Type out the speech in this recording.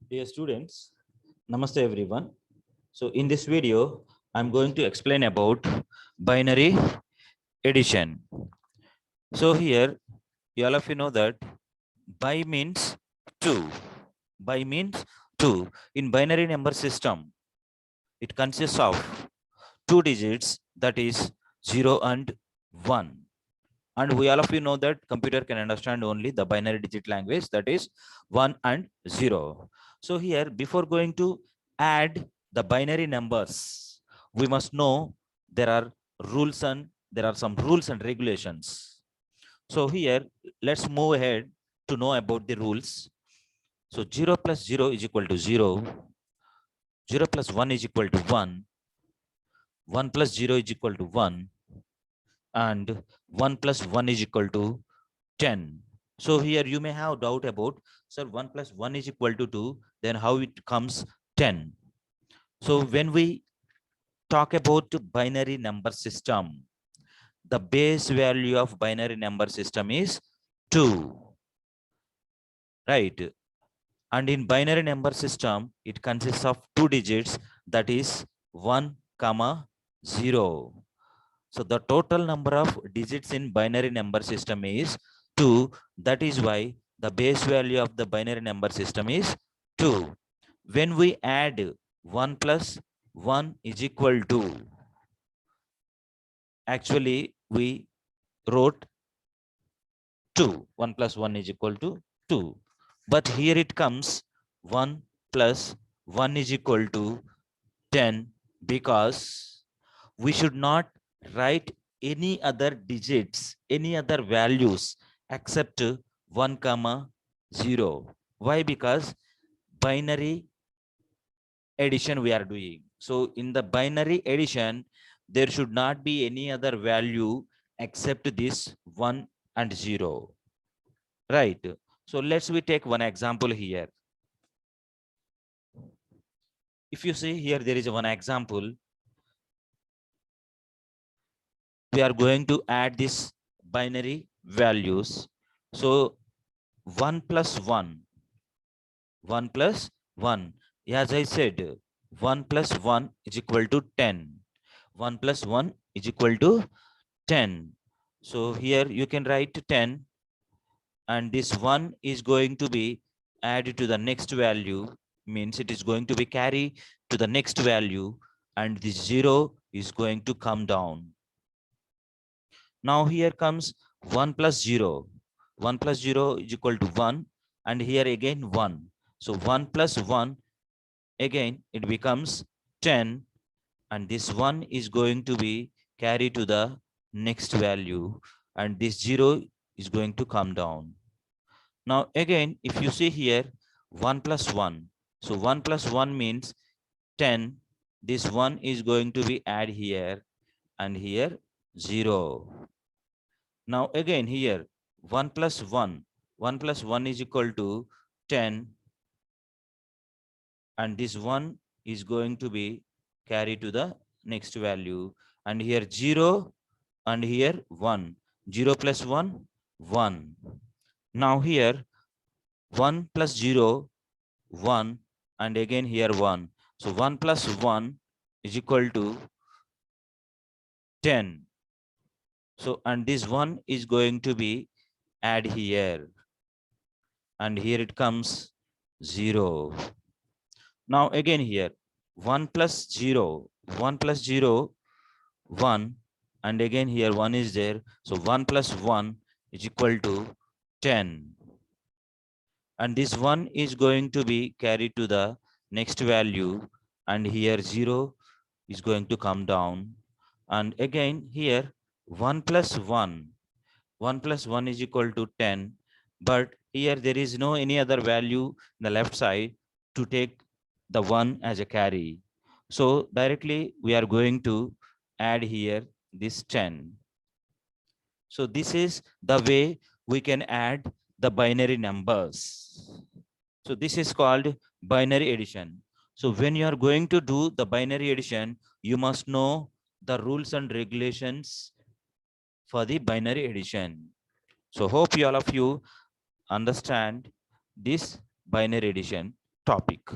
Dear students, Namaste everyone. So in this video, I'm going to explain about binary addition. So here, you all of you know that by means 2. By means 2. In binary number system, it consists of two digits, that is 0 and 1. And we all of you know that computer can understand only the binary digit language, that is 1 and 0. So here, before going to add the binary numbers, we must know there are there are some rules and regulations. So here, let's move ahead to know about the rules. So 0 plus 0 is equal to 0, 0 plus 1 is equal to 1, 1 plus 0 is equal to 1, and 1 plus 1 is equal to 10. So here you may have doubt about, sir, 1 plus 1 is equal to 2, then how it comes 10? So when we talk about binary number system, the base value of binary number system is 2, right? And in binary number system, it consists of two digits, that is 1 comma 0. So the total number of digits in binary number system is 2. That is why the base value of the binary number system is 2. When we add 1 plus 1 is equal to, actually we wrote 2. 1 plus 1 is equal to 2. But here it comes 1 plus 1 is equal to 10, because we should not write any other digits, any other values except 1 comma 0. Why? Because binary addition we are doing. So in the binary addition, there should not be any other value except this 1 and 0. Right. So let's we take one example here. If you see here, there is one example. We are going to add this binary values. So 1 plus 1, 1 plus 1. As I said, 1 plus 1 is equal to 10. 1 plus 1 is equal to 10. So here you can write 10, and this 1 is going to be added to the next value, means it is going to be carried to the next value, and this 0 is going to come down. Now here comes 1 plus 0. 1 plus 0 is equal to 1, and here again 1. So 1 plus 1, again it becomes 10, and this 1 is going to be carried to the next value, and this 0 is going to come down. Now again, if you see here, 1 plus 1. So 1 plus 1 means 10. This 1 is going to be add here, and here 0. Now again here, 1 plus 1. 1 plus 1 is equal to 10, and this 1 is going to be carried to the next value, and here 0, and here 1. 0 plus 1, 1. Now here 1 plus 0, 1, and again here 1. So 1 plus 1 is equal to 10. So, and this 1 is going to be add here, and here it comes 0. Now again here 1 plus 0, 1 plus 0, 1, and again here 1 is there. So 1 plus 1 is equal to 10. And this 1 is going to be carried to the next value, and here 0 is going to come down. And again here 1 plus 1, 1 plus 1 is equal to 10, but here there is no any other value in the left side to take the 1 as a carry. So directly we are going to add here this 10. So this is the way we can add the binary numbers. So this is called binary addition. So when you are going to do the binary addition, you must know the rules and regulations for the binary addition. So hope you all of you understand this binary addition. topic.